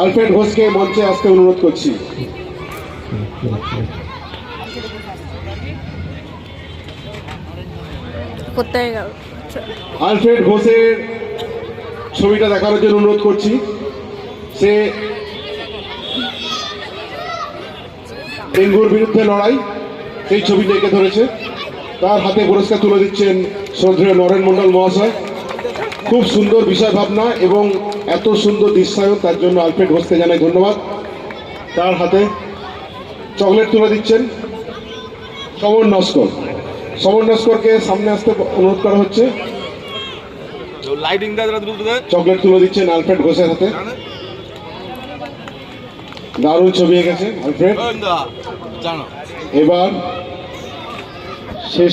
Alfred ঘোষকে মঞ্চে আসতে অনুরোধ করছি। আলফ্রেড ঘোষের ছবিটা দেখানোর জন্য অনুরোধ করছি। সে ডেঙ্গুর বিরুদ্ধে লড়াই, সেই ছবি এঁকে ধরেছে। তার হাতে পুরস্কার তুলে দিচ্ছেন শ্রদ্ধেয় নরেন মণ্ডল মহাশয়। খুব সুন্দর বিষয় ভাবনা এবং এত সুন্দর দৃশ্যায়ন, তার জন্য আলফ্রেড ঘোষকে জানাই ধন্যবাদ। তার হাতে চকলেট তুলে দিচ্ছেন সমর নস্কর। সমর নস্করকে সামনে আসতে অনুরোধ করা হচ্ছে। চকলেট তুলে দিচ্ছেন আলফ্রেড ঘোষের হাতে। দারুণ ছবি এঁকেছে আলফ্রেড। এবার শেষ